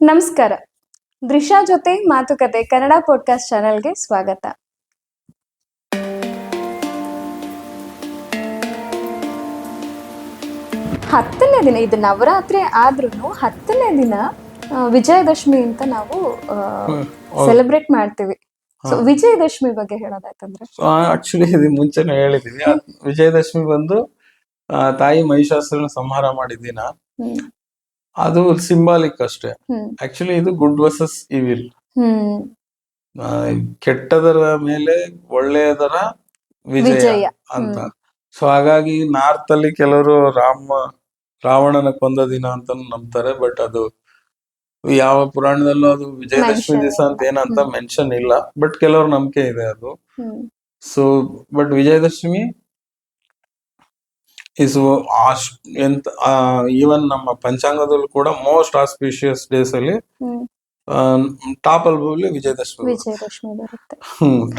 ನಮಸ್ಕಾರ. ದೃಶ್ಯ ಜೊತೆ ಮಾತುಕತೆ ಕನ್ನಡ ಪಾಡ್ಕಾಸ್ಟ್ ಚಾನೆಲ್ಗೆ ಸ್ವಾಗತ. ಹತ್ತನೇ ದಿನ, ಇದು ನವರಾತ್ರಿ ಆದ್ರೂ 10ನೇ ದಿನ ವಿಜಯದಶಮಿ ಅಂತ ನಾವು ಸೆಲೆಬ್ರೇಟ್ ಮಾಡ್ತೀವಿ. ಸೊ ವಿಜಯದಶಮಿ ಬಗ್ಗೆ ಹೇಳೋದಾಯ್ತಂದ್ರೆ, ಆಕ್ಚುಲಿ ಇದು ಮುಂಚೆನೆ ಹೇಳಿದೀವಿ. ವಿಜಯದಶಮಿ ಬಂದು ತಾಯಿ ಮಹಿಷಾಸುರನ ಸಂಹಾರ ಮಾಡಿದ ದಿನ. ಅದು ಸಿಂಬಾಲಿಕ್ ಅಷ್ಟೇ. ಆಕ್ಚುಲಿ ಇದು ಗುಡ್ ವರ್ಸಸ್ ಇವಿಲ್, ಕೆಟ್ಟದರ ಮೇಲೆ ಒಳ್ಳೆಯದರ ವಿಜಯ ಅಂತ. ಸೊ ಹಾಗಾಗಿ ನಾರ್ತ್ ಅಲ್ಲಿ ಕೆಲವರು ರಾವಣನ ಕೊಂದ ದಿನ ಅಂತ ನಂಬ್ತಾರೆ. ಬಟ್ ಅದು ಯಾವ ಪುರಾಣದಲ್ಲೂ ಅದು ವಿಜಯದಶಮಿ ದಿವಸ ಅಂತ ಏನಂತ ಮೆನ್ಷನ್ ಇಲ್ಲ. ಬಟ್ ಕೆಲವ್ರ ನಂಬಿಕೆ ಇದೆ ಅದು. So but Vijayadashami is even ನಮ್ಮ ಪಂಚಾಂಗದಲ್ಲೂ ಕೂಡ ಮೋಸ್ಟ್ ಆಸ್ಪಿಷಿಯಸ್ ಡೇಸ್ ಅಲ್ಲಿ ಟಾಪ್ ಅಲ್ಲಿ ವಿಜಯದಶಮಿ ಬರುತ್ತೆ.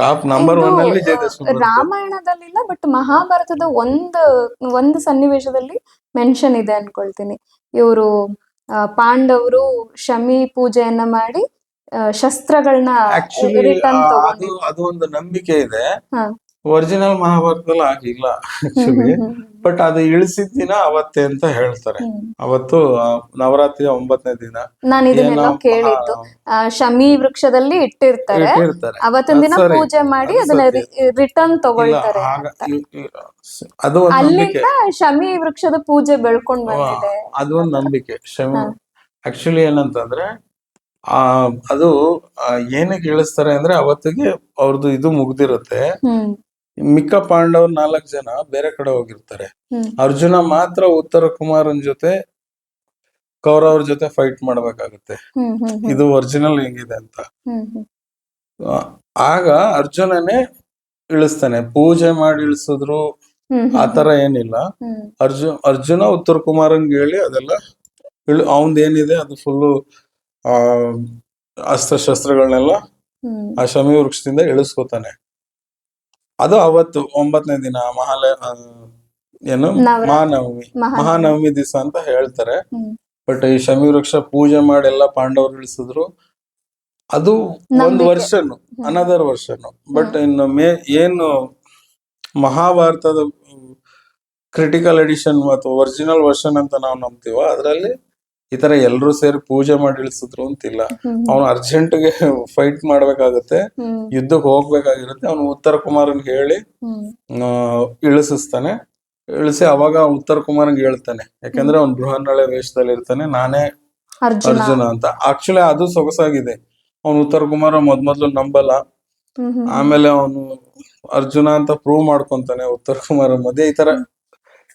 ಟಾಪ್ ನಂಬರ್ 1 ಅಲ್ಲಿ ವಿಜಯದಶಮಿ. ರಾಮಾಯಣದಲ್ಲಿಲ್ಲ, ಬಟ್ ಮಹಾಭಾರತದ ಒಂದು ಸನ್ನಿವೇಶದಲ್ಲಿ ಮೆನ್ಷನ್ ಇದೆ ಅನ್ಕೊಳ್ತೀನಿ. ಇವರು ಪಾಂಡವರು ಶಮಿ ಪೂಜೆಯನ್ನ ಮಾಡಿ ಶಸ್ತ್ರಗಳನ್ನ ಅದು ಒಂದು ನಂಬಿಕೆ ಇದೆ. ಒರಿಜಿನಲ್ ಮಹಾಭಾರತದಲ್ಲಿ ಆಗಿಲ್ಲ ಆಕ್ಚುಲಿ. ಬಟ್ ಅದು ಇಳಿಸಿದ ದಿನ ಅವತ್ತೇ ಅಂತ ಹೇಳ್ತಾರೆ. ಅವತ್ತು ನವರಾತ್ರಿ 9ನೇ ದಿನ. ನಾನು ಇದನ್ನೆಲ್ಲ ಕೇಳಿದ್ದು, ಶಮಿ ವೃಕ್ಷದಲ್ಲಿ ಇಟ್ಟಿರ್ತಾರೆ, ಅವತ್ತಿನ ದಿನ ಪೂಜೆ ಮಾಡಿ ಅದನ್ನ ರಿಟರ್ನ್ ತಗೊಳ್ತಾರೆ. ಅದು ಅಲ್ಲಿಂದ ಶಮಿ ವೃಕ್ಷದ ಪೂಜೆ ಬೆಳ್ಕೊಂಡ್ ಬಂದಿದೆ. ಅದು ಒಂದು ನಂಬಿಕೆ. ಶಮಿ ಆಕ್ಚುಲಿ ಏನಂತಂದ್ರೆ ಅದು ಏನಕ್ಕೆ ಇಳಿಸ್ತಾರೆ ಅಂದ್ರೆ ಅವತ್ತಿಗೆ ಅವ್ರದ್ದು ಇದು ಮುಗ್ದಿರುತ್ತೆ. ಮಿಕ್ಕ ಪಾಂಡವ್ರು 4 ಜನ ಬೇರೆ ಕಡೆ ಹೋಗಿರ್ತಾರೆ. ಅರ್ಜುನ ಮಾತ್ರ ಉತ್ತರ ಕುಮಾರನ್ ಜೊತೆ ಕೌರವ್ರ ಜೊತೆ ಫೈಟ್ ಮಾಡ್ಬೇಕಾಗುತ್ತೆ. ಇದು ಒರಿಜಿನಲ್ ಹೆಂಗಿದೆ ಅಂತ. ಆಗ ಅರ್ಜುನನೇ ಇಳಿಸ್ತಾನೆ. ಪೂಜೆ ಮಾಡಿ ಇಳಿಸಿದ್ರು ಆತರ ಏನಿಲ್ಲ. ಅರ್ಜುನ ಉತ್ತರ ಕುಮಾರನ್ಗೆ ಹೇಳಿ ಅದೆಲ್ಲ ಅವಂದ್ ಏನಿದೆ ಅದು ಫುಲ್ಲು ಅಸ್ತ್ರಶಸ್ತ್ರಗಳನ್ನೆಲ್ಲ ಆ ಶಮಿ ವೃಕ್ಷದಿಂದ ಇಳಿಸ್ಕೊತಾನೆ. ಅದು ಅವತ್ತು 9ನೇ ದಿನ ಮಹಾನವಮಿ ದಿವಸ ಅಂತ ಹೇಳ್ತಾರೆ. ಬಟ್ ಈ ಶಮಿ ವೃಕ್ಷ ಪೂಜೆ ಮಾಡಿ ಎಲ್ಲ ಪಾಂಡವರು ಇಳಿಸಿದ್ರು. ಅದು ಒಂದು ವರ್ಷನ್, ಅನದರ್ ವರ್ಷನ್. ಬಟ್ ಇನ್ನು ಏನು ಮಹಾಭಾರತದ ಕ್ರಿಟಿಕಲ್ ಎಡಿಷನ್ ಮತ್ತು ಒರಿಜಿನಲ್ ವರ್ಷನ್ ಅಂತ ನಾವು ನಂಬ್ತೀವೋ ಅದ್ರಲ್ಲಿ ಈ ತರ ಎಲ್ರು ಸೇರಿ ಪೂಜೆ ಮಾಡಿ ಇಳಿಸಿದ್ರು ಅಂತಿಲ್ಲ. ಅವನು ಅರ್ಜೆಂಟ್ಗೆ ಫೈಟ್ ಮಾಡ್ಬೇಕಾಗತ್ತೆ, ಯುದ್ಧಕ್ಕೆ ಹೋಗ್ಬೇಕಾಗಿರುತ್ತೆ. ಅವನು ಉತ್ತರ ಕುಮಾರನ್ಗೆ ಹೇಳಿ ಇಳಿಸ್ತಾನೆ. ಇಳಿಸಿ ಅವಾಗ ಉತ್ತರ ಕುಮಾರನ್ಗೆ ಹೇಳ್ತಾನೆ, ಯಾಕಂದ್ರೆ ಅವ್ನು ಬೃಹನ್ನಳೆ ವೇಷದಲ್ಲಿ ಇರ್ತಾನೆ, ನಾನೇ ಅರ್ಜುನ ಅಂತ. ಆಕ್ಚುಲಿ ಅದು ಸೊಗಸಾಗಿದೆ. ಅವನು ಉತ್ತರ ಕುಮಾರ ಮೊದ್ಲು ನಂಬಲ್ಲ, ಆಮೇಲೆ ಅವನು ಅರ್ಜುನ ಅಂತ ಪ್ರೂವ್ ಮಾಡ್ಕೊಂತಾನೆ ಉತ್ತರ ಕುಮಾರ ಮಧ್ಯೆ. ಈ ತರ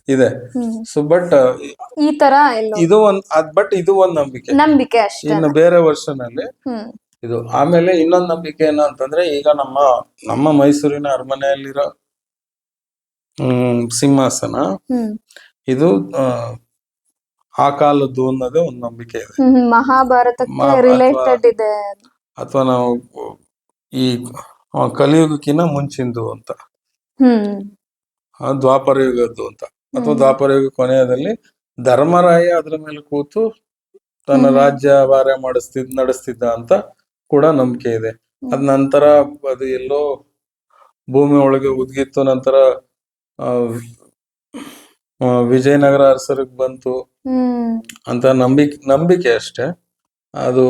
ಇದೆ. ಸೊ ಬಟ್ ಈ ತರ ಇದು ಒಂದ್ ನಂಬಿಕೆ ಅಷ್ಟೇ. ಇನ್ನು ಬೇರೆ ವರ್ಷನ್ ಅಲ್ಲಿ ಇದು. ಆಮೇಲೆ ಇನ್ನೊಂದ್ ನಂಬಿಕೆ ಏನು ಅಂತಂದ್ರೆ, ಈಗ ನಮ್ಮ ಮೈಸೂರಿನ ಅರಮನೆಯಲ್ಲಿರೋ ಸಿಂಹಾಸನ ಇದು ಆ ಕಾಲದ್ದು ಅನ್ನೋದೇ ಒಂದ್ ನಂಬಿಕೆ ಇದೆ. ಮಹಾಭಾರತಕ್ಕೆ ರಿಲೇಟೆಡ್ ಇದೆ. ಅಥವಾ ನಾವು ಈ ಕಲಿಯುಗಕ್ಕಿಂತ ಮುಂಚಿಂದು ಅಂತ, ದ್ವಾಪರ ಯುಗದ್ದು ಅಂತ. ಅಥವಾ ದ್ವಾಪರ ಯುಗ ಕೊನೆಯದಲ್ಲಿ ಧರ್ಮರಾಯ ಅದ್ರ ಮೇಲೆ ಕೂತು ತನ್ನ ರಾಜ್ಯ ಭಾರ ನಡೆಸ್ತಿದ್ದ ಅಂತ ಕೂಡ ನಂಬಿಕೆ ಇದೆ. ಅದ್ ನಂತರ ಅದು ಎಲ್ಲೋ ಭೂಮಿ ಒಳಗೆ ಉದ್ಗಿತ್ತು. ನಂತರ ವಿಜಯನಗರ ಅರಸರಿಗೆ ಬಂತು ಅಂತ ನಂಬಿಕೆ ಅಷ್ಟೇ. ಅದು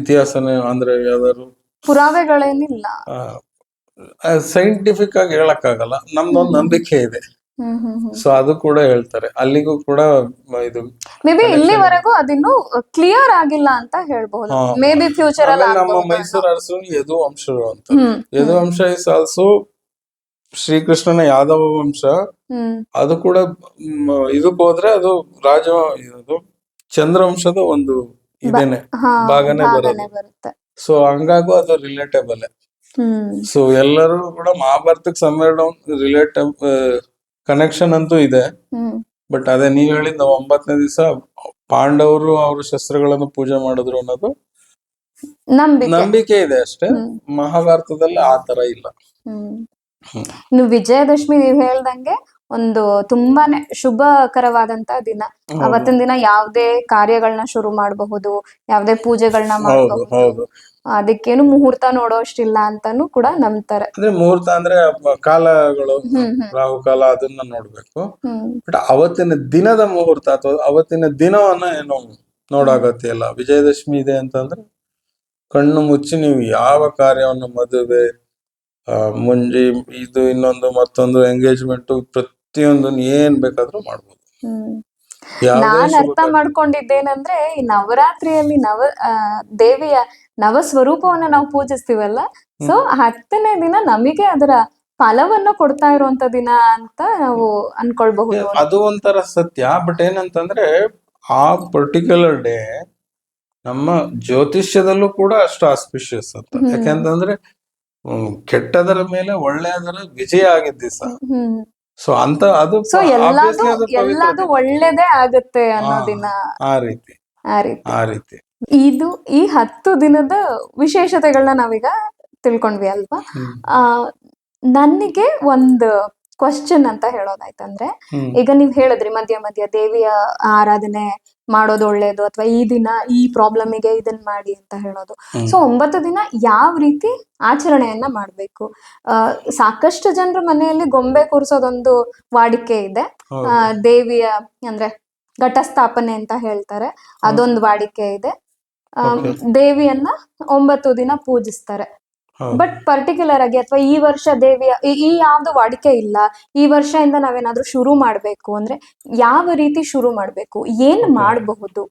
ಇತಿಹಾಸನೇ ಅಂದ್ರೆ ಯಾವ್ದಾದ್ರು ಪುರಾವೆಗಳೇನಿಲ್ಲ, ಸೈಂಟಿಫಿಕ್ ಆಗಿ ಹೇಳಕ್ಕಾಗಲ್ಲ. ನಮ್ದೊಂದು ನಂಬಿಕೆ ಇದೆ. ಸೊ ಅದು ಕೂಡ ಹೇಳ್ತಾರೆ. ಅಲ್ಲಿಗೂ ಕೂಡ ಇದು ಮೇ ಬಿ ಇಲ್ಲಿವರೆಗೂ ಅದಿನ್ನು ಕ್ಲಿಯರ್ ಆಗಿಲ್ಲ ಅಂತ ಹೇಳ್ಬಹುದು. ಮೇ ಬಿ ಫ್ಯೂಚರ್ ಅಲ್ಲಿ ನಮ್ಮ ಮೈಸೂರು ಅರಸರು ಯದುವಂಶರು ಅಂತ. ಯದುವಂಶ ಇಸ್ ಆಲ್ಸೋ ಶ್ರೀಕೃಷ್ಣನ ಯಾದವ ವಂಶ. ಅದು ಕೂಡ ಇದಕ್ ಹೋದ್ರೆ ಅದು ಚಂದ್ರವಂಶದ ಒಂದು ಇದೇನೆ ಭಾಗನೇ ಬರುತ್ತೆ. ಸೊ ಹಂಗಾಗೂ ಅದು ರಿಲೇಟೇಬಲ್. ಸೊ ಎಲ್ಲರೂ ಕೂಡ ಮಹಾಭಾರತಕ್ಕೆ ಸಮೇತ ಕನೆಕ್ಷನ್ ಅಂತೂ ಇದೆ. ಬಟ್ ಅದೇ ನೀವ್ ಹೇಳಿದ 9ನೇ ದಿವಸ ಪಾಂಡವರು ಅವ್ರ ಶಸ್ತ್ರಗಳನ್ನು ಪೂಜೆ ಮಾಡಿದ್ರು ಅನ್ನೋದು ನಂಬಿಕೆ ಇದೆ ಅಷ್ಟೇ. ಮಹಾಭಾರತದಲ್ಲಿ ಆ ತರ ಇಲ್ಲ. ಇನ್ನು ವಿಜಯದಶಮಿ ನೀವ್ ಹೇಳ್ದಂಗೆ ಒಂದು ತುಂಬಾನೇ ಶುಭಕರವಾದಂತ ದಿನ. ಅವತ್ತಿನ ದಿನ ಯಾವ್ದೇ ಕಾರ್ಯಗಳನ್ನ ಶುರು ಮಾಡಬಹುದು, ಯಾವ್ದೇ ಪೂಜೆಗಳನ್ನ ಹೌದು ಮಾಡಬಹುದು. ಹೌದು. ಅದಕ್ಕೇನು ಮುಹೂರ್ತ ನೋಡೋಷ್ಟಿಲ್ಲ ಅಂತಾನು ಕೂಡ ನಂಬ್ತಾರೆ. ಅಂದ್ರೆ ಮುಹೂರ್ತ ಅಂದ್ರೆ ಕಾಲಗಳು, ಹ್ಮ್ ಹ್ಮ್ ರಾಹುಕಾಲ ಅದನ್ನ ನೋಡ್ಬೇಕು. ಹ್ಮ್ ಬಟ್ ಅವತ್ತಿನ ದಿನದ ಮುಹೂರ್ತ ಅಥವಾ ಅವತ್ತಿನ ದಿನವನ್ನ ಏನು ನೋಡಾಗತ್ತೆ ಇಲ್ಲ. ವಿಜಯದಶಮಿ ಇದೆ ಅಂತಂದ್ರೆ ಕಣ್ಣು ಮುಚ್ಚಿ ನೀವು ಯಾವ ಕಾರ್ಯವನ್ನು, ಮದುವೆ, ಮುಂಜಿ, ಇದು ಇನ್ನೊಂದು ಮತ್ತೊಂದು ಎಂಗೇಜ್ಮೆಂಟ್, ಪ್ರತಿಯೊಂದನ್ನು ಏನ್ ಬೇಕಾದ್ರೂ ಮಾಡ್ಬೋದು. ಹ್ಮ್ ಯಾವುದೇ ನಾನ್ ಶುಭ ಅರ್ಥ ಮಾಡ್ಕೊಂಡಿದ್ದೇನಂದ್ರೆ, ಈ ನವರಾತ್ರಿಯಲ್ಲಿ ದೇವಿಯ ನವ ಸ್ವರೂಪವನ್ನ ನಾವು ಪೂಜಿಸ್ತೀವಲ್ಲ, ಸೊ 10ನೇ ದಿನ ನಮಗೆ ಅದರ ಫಲವನ್ನ ಕೊಡ್ತಾ ಇರುವಂತ ದಿನ ಅಂತ ನಾವು ಅನ್ಕೊಳ್ಬಹುದು. ಅದು ಒಂಥರ ಸತ್ಯ. ಬಟ್ ಏನಂತಂದ್ರೆ ಆ ಪರ್ಟಿಕ್ಯುಲರ್ ಡೇ ನಮ್ಮ ಜ್ಯೋತಿಷ್ಯದಲ್ಲೂ ಕೂಡ ಅಷ್ಟು ಆಸ್ಪಿಷಿಯಸ್ ಅಂತ. ಯಾಕೆಂತಂದ್ರೆ ಕೆಟ್ಟದರ ಮೇಲೆ ಒಳ್ಳೆಯದರ ವಿಜಯ ಆಗಿದ್ದ ದಿವಸ. ಹ್ಮ್ ಸೊ ಅಂತ ಅದು ಸೊ obviously ಅದು ಪವಿತ್ರ ಎಲ್ಲದು ದಿನ. ಒಳ್ಳೇದೇ ಆಗುತ್ತೆ ಅನ್ನೋ ದಿನ. ಆ ರೀತಿ ಆ ರೀತಿ ರೀತಿ ಇದು ಈ 10 ದಿನದ ವಿಶೇಷತೆಗಳನ್ನ ನಾವೀಗ ತಿಳ್ಕೊಂಡ್ವಿ ಅಲ್ವಾ. ಆ ನನಗೆ ಒಂದು ಕ್ವಶನ್ ಅಂತ ಹೇಳೋದಾಯ್ತಂದ್ರೆ, ಈಗ ನೀವ್ ಹೇಳಿದ್ರಿ ಮಧ್ಯ ಮಧ್ಯ ದೇವಿಯ ಆರಾಧನೆ ಮಾಡೋದು ಒಳ್ಳೇದು, ಅಥವಾ ಈ ದಿನ ಈ ಪ್ರಾಬ್ಲಮಿಗೆ ಇದನ್ ಮಾಡಿ ಅಂತ ಹೇಳೋದು. ಸೊ 9 ದಿನ ಯಾವ ರೀತಿ ಆಚರಣೆಯನ್ನ ಮಾಡ್ಬೇಕು? ಸಾಕಷ್ಟು ಜನರ ಮನೆಯಲ್ಲಿ ಗೊಂಬೆ ಕೂರ್ಸೋದೊಂದು ವಾಡಿಕೆ ಇದೆ. ದೇವಿಯ ಅಂದ್ರೆ ಘಟಸ್ಥಾಪನೆ ಅಂತ ಹೇಳ್ತಾರೆ, ಅದೊಂದು ವಾಡಿಕೆ ಇದೆ. ದೇವಿಯನ್ನ 9 ದಿನ ಪೂಜಿಸ್ತಾರೆ. ಬಟ್ ಪರ್ಟಿಕ್ಯುಲರ್ ಆಗಿ ಅಥವಾ ಈ ವರ್ಷ ದೇವಿಯ ಈ ಯಾವ್ದು ವಾಡಿಕೆ ಇಲ್ಲ, ಈ ವರ್ಷದಿಂದ ನಾವೇನಾದ್ರೂ ಶುರು ಮಾಡ್ಬೇಕು ಅಂದ್ರೆ ಯಾವ ರೀತಿ ಶುರು ಮಾಡ್ಬೇಕು, ಏನ್ ಮಾಡಬಹುದು?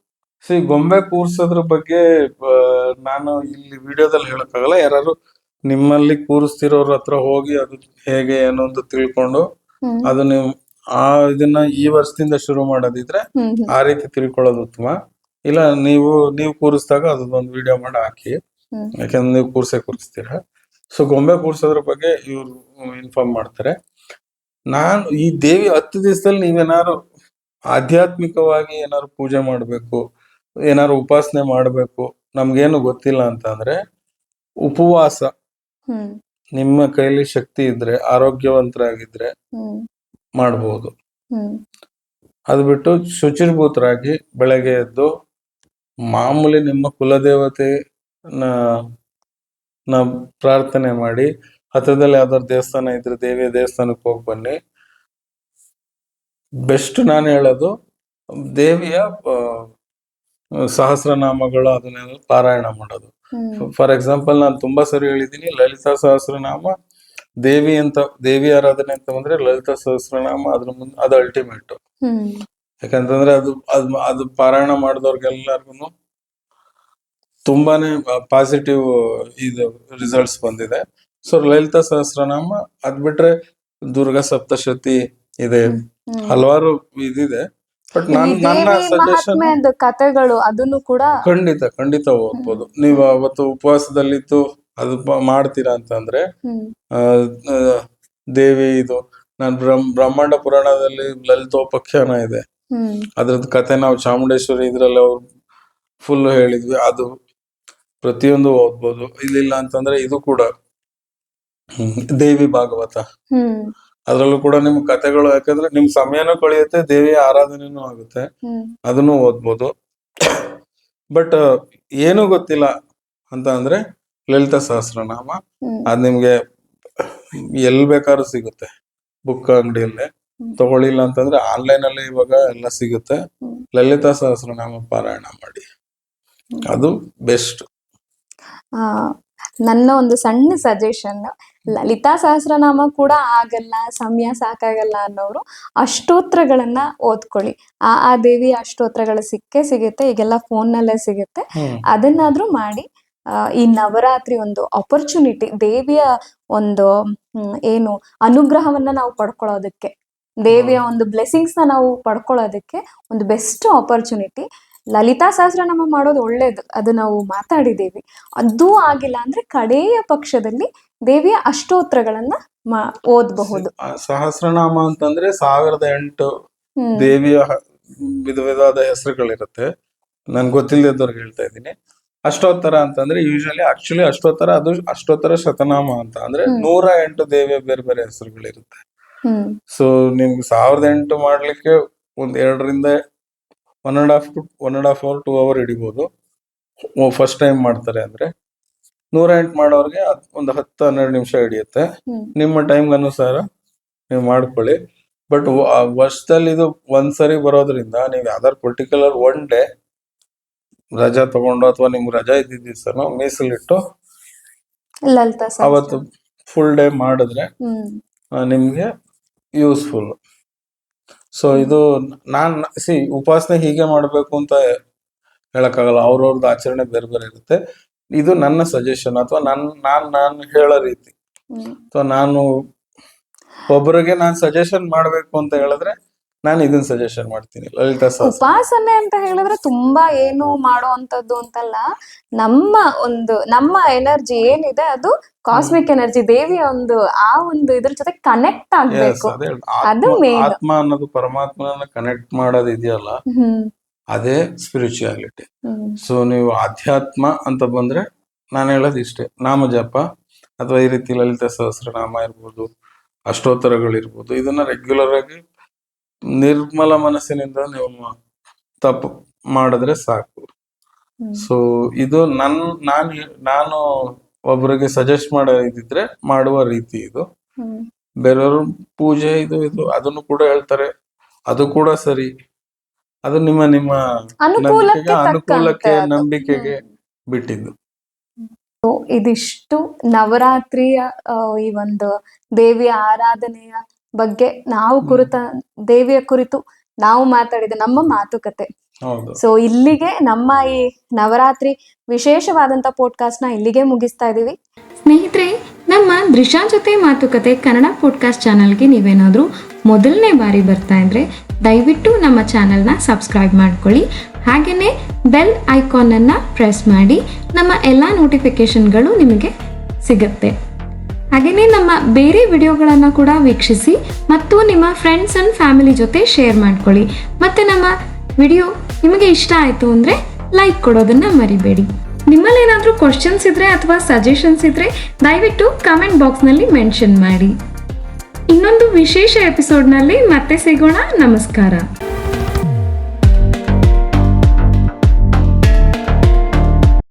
ಗೊಂಬೆ ಕೂರ್ಸೋದ್ರ ಬಗ್ಗೆ ನಾನು ಇಲ್ಲಿ ವಿಡಿಯೋದಲ್ಲಿ ಹೇಳಕ್ಕಾಗಲ್ಲ. ಯಾರು ನಿಮ್ಮಲ್ಲಿ ಕೂರಿಸ್ತಿರೋರ ಹತ್ರ ಹೋಗಿ ಅದು ಹೇಗೆ ಏನು ಅಂತ ತಿಳ್ಕೊಂಡು ಅದು ನೀವು ಇದನ್ನ ಈ ವರ್ಷದಿಂದ ಶುರು ಮಾಡೋದಿದ್ರೆ ಆ ರೀತಿ ತಿಳ್ಕೊಳ್ಳೋದು ಉತ್ತಮ. ಇಲ್ಲ ನೀವು ಕೂರಿಸಿದಾಗ ಅದೊಂದು ವಿಡಿಯೋ ಮಾಡಿ ಹಾಕಿ, ಯಾಕಂದ್ರೆ ನೀವು ಕೂರಿಸ್ತೀರಾ. ಸೊ ಗೊಂಬೆ ಕೂರ್ಸೋದ್ರ ಬಗ್ಗೆ ಇವ್ರು ಇನ್ಫಾರ್ಮ್ ಮಾಡ್ತಾರೆ. ನಾನು ಈ ದೇವಿ 10 ದಿವಸದಲ್ಲಿ ನೀವೇನಾದ್ರು ಆಧ್ಯಾತ್ಮಿಕವಾಗಿ ಏನಾದ್ರು ಪೂಜೆ ಮಾಡ್ಬೇಕು, ಏನಾದ್ರು ಉಪಾಸನೆ ಮಾಡ್ಬೇಕು, ನಮ್ಗೇನು ಗೊತ್ತಿಲ್ಲ ಅಂತ ಅಂದ್ರೆ ಉಪವಾಸ ನಿಮ್ಮ ಕೈಲಿ ಶಕ್ತಿ ಇದ್ರೆ, ಆರೋಗ್ಯವಂತರಾಗಿದ್ರೆ ಮಾಡ್ಬೋದು. ಅದು ಬಿಟ್ಟು ಶುಚಿರ್ಭೂತರಾಗಿ ಬೆಳಗ್ಗೆ ಎದ್ದು ಮಾಮೂಲಿ ನಿಮ್ಮ ಕುಲದೇವತೆ ಪ್ರಾರ್ಥನೆ ಮಾಡಿ, ಹತ್ರದಲ್ಲಿ ಯಾವ್ದಾದ್ರು ದೇವಸ್ಥಾನ ಇದ್ರೆ ದೇವಿಯ ದೇವಸ್ಥಾನಕ್ಕೆ ಹೋಗಿ ಬನ್ನಿ. ಬೆಸ್ಟ್ ನಾನು ಹೇಳೋದು ದೇವಿಯ ಸಹಸ್ರನಾಮಗಳು ಅದನ್ನೆಲ್ಲ ಪಾರಾಯಣ ಮಾಡೋದು. ಫಾರ್ ಎಕ್ಸಾಂಪಲ್ ನಾನು ತುಂಬಾ ಸರಿ ಹೇಳಿದ್ದೀನಿ, ಲಲಿತಾ ಸಹಸ್ರನಾಮ ದೇವಿ ಆರಾಧನೆ ಅಂತ ಬಂದ್ರೆ ಲಲಿತಾ ಸಹಸ್ರನಾಮ ಅದ್ರ ಮುಂದೆ ಅದು ಅಲ್ಟಿಮೇಟ್. ಯಾಕಂತಂದ್ರೆ ಅದು ಪಾರಾಯಣ ಮಾಡಿದವ್ರಿಗೆಲ್ಲರಿಗೂ ತುಂಬಾನೇ ಪಾಸಿಟಿವ್ ಇದು ರಿಸಲ್ಟ್ಸ್ ಬಂದಿದೆ. ಸೊ ಲಲಿತಾ ಸಹಸ್ರನಾಮ, ಅದ್ ಬಿಟ್ರೆ ದುರ್ಗಾ ಸಪ್ತಶತಿ ಇದೆ, ಹಲವಾರು ಇದಿದೆ. ಬಟ್ ನನ್ನ ಸಜೆಷನ್ ಕಥೆಗಳು ಅದನ್ನು ಕೂಡ ಖಂಡಿತ ಓದ್ಬೋದು. ನೀವು ಅವತ್ತು ಉಪವಾಸದಲ್ಲಿದ್ದು ಅದು ಮಾಡ್ತೀರಾ ಅಂತಂದ್ರೆ ದೇವಿ ಇದು ನಾನು ಬ್ರಹ್ಮಾಂಡ ಪುರಾಣದಲ್ಲಿ ಲಲಿತೋಪಾಖ್ಯಾನ ಇದೆ, ಅದ್ರದ್ದು ಕಥೆ ನಾವು ಚಾಮುಂಡೇಶ್ವರಿ ಇದ್ರಲ್ಲಿ ಅವ್ರು ಫುಲ್ ಹೇಳಿದ್ವಿ. ಅದು ಪ್ರತಿಯೊಂದು ಓದ್ಬೋದು. ಇದಿಲ್ಲ ಅಂತಂದ್ರೆ ಇದು ಕೂಡ ದೇವಿ ಭಾಗವತ, ಅದ್ರಲ್ಲೂ ಕೂಡ ನಿಮ್ ಕಥೆಗಳು, ಯಾಕಂದ್ರೆ ನಿಮ್ ಸಮಯನೂ ಕಳಿಯುತ್ತೆ, ದೇವಿಯ ಆರಾಧನೆನೂ ಆಗುತ್ತೆ, ಅದನ್ನು ಓದ್ಬೋದು. ಬಟ್ ಏನು ಗೊತ್ತಿಲ್ಲ ಅಂತ ಅಂದ್ರೆ ಲಲಿತಾ ಸಹಸ್ರನಾಮ ಅದ್ ನಿಮ್ಗೆ ಎಲ್ ಬೇಕಾದ್ರೂ ಸಿಗುತ್ತೆ, ಬುಕ್ ಅಂಗಡಿಯಲ್ಲೇ ತಗೊಳ್ಳಿಲ್ಲ ಅಂತಂದ್ರೆ ಆನ್ಲೈನ್ ಅಲ್ಲಿ ಇವಾಗ ಎಲ್ಲ ಸಿಗುತ್ತೆ. ಲಲಿತಾ ಸಹಸ್ರನಾಮ ಪಾರಾಯಣ ಮಾಡಿ, ಅದು ಬೆಸ್ಟ್. ನನ್ನ ಒಂದು ಸಣ್ಣ ಸಜೆಷನ್, ಲಲಿತಾ ಸಹಸ್ರನಾಮ ಕೂಡ ಆಗಲ್ಲ, ಸಮಯ ಸಾಕಾಗಲ್ಲ ಅನ್ನೋರು ಅಷ್ಟೋತ್ರಗಳನ್ನ ಓದ್ಕೊಳ್ಳಿ. ಆ ದೇವಿಯ ಅಷ್ಟೋತ್ರಗಳು ಸಿಗುತ್ತೆ, ಈಗೆಲ್ಲ ಫೋನ್ ನಲ್ಲೇ ಸಿಗುತ್ತೆ, ಅದನ್ನಾದ್ರೂ ಮಾಡಿ. ಈ ನವರಾತ್ರಿ ಒಂದು ಆಪರ್ಚುನಿಟಿ, ದೇವಿಯ ಒಂದು ಏನು ಅನುಗ್ರಹವನ್ನ ನಾವು ಪಡ್ಕೊಳ್ಳೋದಕ್ಕೆ, ದೇವಿಯ ಒಂದು ಬ್ಲೆಸ್ಸಿಂಗ್ಸ್ ನ ನಾವು ಪಡ್ಕೊಳ್ಳೋದಕ್ಕೆ ಒಂದು ಬೆಸ್ಟ್ ಆಪರ್ಚುನಿಟಿ. ಲಲಿತಾ ಸಹಸ್ರನಾಮ ಮಾಡೋದು ಒಳ್ಳೇದು, ಅದು ನಾವು ಮಾತಾಡಿದ್ದೀವಿ. ಅದೂ ಆಗಿಲ್ಲ ಅಂದ್ರೆ ಕಡೆಯ ಪಕ್ಷದಲ್ಲಿ ದೇವಿಯ ಅಷ್ಟೋತ್ರಗಳನ್ನ ಓದಬಹುದು. ಸಹಸ್ರನಾಮ ಅಂತಂದ್ರೆ 1008 ದೇವಿಯ ವಿಧವಾದ ಹೆಸರುಗಳಿರುತ್ತೆ. ನನ್ಗೆ ಗೊತ್ತಿಲ್ಲದವ್ರಿಗೆ ಹೇಳ್ತಾ ಇದ್ದೀನಿ. ಅಷ್ಟೋತ್ತರ ಅಂತಂದ್ರೆ ಆಕ್ಚುಲಿ ಅಷ್ಟೋತ್ತರ, ಅದು ಅಷ್ಟೋತ್ತರ ಶತನಾಮ ಅಂತ ಅಂದ್ರೆ 108 ದೇವಿಯ ಬೇರೆ ಬೇರೆ ಹೆಸರುಗಳಿರುತ್ತೆ. ಸೊ ನಿಮ್ಗೆ 1008 ಮಾಡ್ಲಿಕ್ಕೆ ಒಂದ್ 2ರಿಂದ 1.5 ಅವರ್ 2 ಅವರ್ ಹಿಡಿಬೋದು ಫಸ್ಟ್ ಟೈಮ್ ಮಾಡ್ತಾರೆ ಅಂದ್ರೆ. 108 ಮಾಡೋರ್ಗೆ ಒಂದು 10-12 ನಿಮಿಷ ಹಿಡಿಯುತ್ತೆ. ನಿಮ್ಮ ಟೈಮ್ ಅನುಸಾರ ನೀವು ಮಾಡ್ಕೊಳ್ಳಿ. ಬಟ್ ವರ್ಷದಲ್ಲಿ ಇದು ಒಂದ್ಸರಿ ಬರೋದ್ರಿಂದ ನೀವು ಯಾವ್ದಾರು ಪರ್ಟಿಕ್ಯುಲರ್ 1 ಡೇ ರಜಾ ತಗೊಂಡು ಅಥವಾ ನಿಮ್ಗೆ ರಜಾ ಇದ್ದಿದ್ದ ದಿವಸನೋ ಮೀಸಲಿಟ್ಟು ಲಲಿತಾ ಅವತ್ತು ಫುಲ್ ಡೇ ಮಾಡಿದ್ರೆ ನಿಮ್ಗೆ ಯೂಸ್ಫುಲ್. ಸೊ ಇದು ಉಪಾಸನೆ ಹೀಗೆ ಮಾಡ್ಬೇಕು ಅಂತ ಹೇಳಕ್ಕಾಗಲ್ಲ, ಅವ್ರವ್ರದ್ದು ಆಚರಣೆ ಬೇರೆ ಬೇರೆ ಇರುತ್ತೆ. ಇದು ನನ್ನ ಸಜೆಷನ್ ಅಥವಾ ನಾನು ಹೇಳೋ ರೀತಿ. ಅಥವಾ ನಾನು ಒಬ್ಬರಿಗೆ ನಾನು ಸಜೆಷನ್ ಮಾಡ್ಬೇಕು ಅಂತ ಹೇಳಿದ್ರೆ ನಾನು ಇದನ್ನ ಸಜೆಷನ್ ಮಾಡ್ತೀನಿ, ಲಲಿತಾ ಸಹಸ್ರ. ಉಪಾಸನೆ ಅಂತ ಹೇಳಿದ್ರೆ ತುಂಬಾ ಏನು ಮಾಡೋ ಅಂತದ್ದು ಅಂತಲ್ಲ, ನಮ್ಮ ಎನರ್ಜಿ ಏನಿದೆ ಅದು ಕಾಸ್ಮಿಕ್ ಎನರ್ಜಿ, ದೇವಿಯ ಆ ಒಂದು ಇದ್ರ ಜೊತೆ ಕನೆಕ್ಟ್ ಆಗ್ಬೇಕು. ಅದು ಆತ್ಮ ಅನ್ನೋದು ಪರಮಾತ್ಮನ ಕನೆಕ್ಟ್ ಮಾಡೋದು ಇದೆಯಲ್ಲ, ಅದೇ ಸ್ಪಿರಿಚುಯಾಲಿಟಿ. ಸೊ ನೀವು ಆಧ್ಯಾತ್ಮ ಅಂತ ಬಂದ್ರೆ ನಾನು ಹೇಳೋದು ಇಷ್ಟೇ, ನಾಮ ಜಪ ಅಥವಾ ಈ ರೀತಿ ಲಲಿತಾ ಸಹಸ್ರನಾಮ ಇರ್ಬೋದು, ಅಷ್ಟೋತ್ತರಗಳಿರ್ಬೋದು, ಇದನ್ನ ರೆಗ್ಯುಲರ್ ಆಗಿ ನಿರ್ಮಲ ಮನಸ್ಸಿನಿಂದ ನೀವು ತಪ್ಪು ಮಾಡಿದ್ರೆ ಸಾಕು. ಸೊ ಇದು ನಾನು ಒಬ್ಬರಿಗೆ ಸಜೆಸ್ಟ್ ಮಾಡೋ ಇದಿದ್ರೆ ಮಾಡುವ ರೀತಿ ಇದು. ಬೇರೆಯವರು ಪೂಜೆ ಇದು ಅದನ್ನು ಕೂಡ ಹೇಳ್ತಾರೆ, ಅದು ಕೂಡ ಸರಿ. ಅದು ನಿಮ್ಮ ಅನುಕೂಲಕ್ಕೆ ನಂಬಿಕೆಗೆ ಬಿಟ್ಟಿದ್ದು. ಇದಿಷ್ಟು ನವರಾತ್ರಿಯ ಈ ಒಂದು ದೇವಿಯ ಆರಾಧನೆಯ ಬಗ್ಗೆ ದೇವಿಯ ಕುರಿತು ನಾವು ಮಾತಾಡಿದ ನಮ್ಮ ಮಾತುಕತೆ. ಸೊ ಇಲ್ಲಿಗೆ ನಮ್ಮ ಈ ನವರಾತ್ರಿ ವಿಶೇಷವಾದಂತ ಪಾಡ್ಕಾಸ್ಟ್ ನ ಇಲ್ಲಿಗೆ ಮುಗಿಸ್ತಾ ಇದೀವಿ. ಸ್ನೇಹಿತರೆ, ನಮ್ಮ ದೃಶ್ಯ ಜೊತೆ ಮಾತುಕತೆ ಕನ್ನಡ ಪಾಡ್ಕಾಸ್ಟ್ ಚಾನಲ್ಗೆ ನೀವೇನಾದ್ರೂ ಮೊದಲನೇ ಬಾರಿ ಬರ್ತಾ ಇದ್ರೆ ದಯವಿಟ್ಟು ನಮ್ಮ ಚಾನಲ್ನ ಸಬ್ಸ್ಕ್ರೈಬ್ ಮಾಡ್ಕೊಳ್ಳಿ. ಹಾಗೆಯೇ ಬೆಲ್ ಐಕಾನ್ ಅನ್ನ ಪ್ರೆಸ್ ಮಾಡಿ, ನಮ್ಮ ಎಲ್ಲ ನೋಟಿಫಿಕೇಶನ್ಗಳು ನಿಮಗೆ ಸಿಗುತ್ತೆ. ಹಾಗೆಯೇ ನಮ್ಮ ಬೇರೆ ವಿಡಿಯೋಗಳನ್ನು ಕೂಡ ವೀಕ್ಷಿಸಿ ಮತ್ತು ನಿಮ್ಮ ಫ್ರೆಂಡ್ಸ್ ಅಂಡ್ ಫ್ಯಾಮಿಲಿ ಜೊತೆ ಶೇರ್ ಮಾಡ್ಕೊಳ್ಳಿ. ಮತ್ತು ನಮ್ಮ ವಿಡಿಯೋ ನಿಮಗೆ ಇಷ್ಟ ಆಯಿತು ಅಂದರೆ ಲೈಕ್ ಕೊಡೋದನ್ನು ಮರಿಬೇಡಿ. ನಿಮ್ಮಲ್ಲೇನಾದರೂ ಕ್ವಶನ್ಸ್ ಇದ್ದರೆ ಅಥವಾ ಸಜೆಷನ್ಸ್ ಇದ್ದರೆ ದಯವಿಟ್ಟು ಕಾಮೆಂಟ್ ಬಾಕ್ಸ್ನಲ್ಲಿ ಮೆನ್ಷನ್ ಮಾಡಿ. ಇನ್ನೊಂದು ವಿಶೇಷ ಎಪಿಸೋಡ್ನಲ್ಲಿ ಮತ್ತೆ ಸಿಗೋಣ. ನಮಸ್ಕಾರ.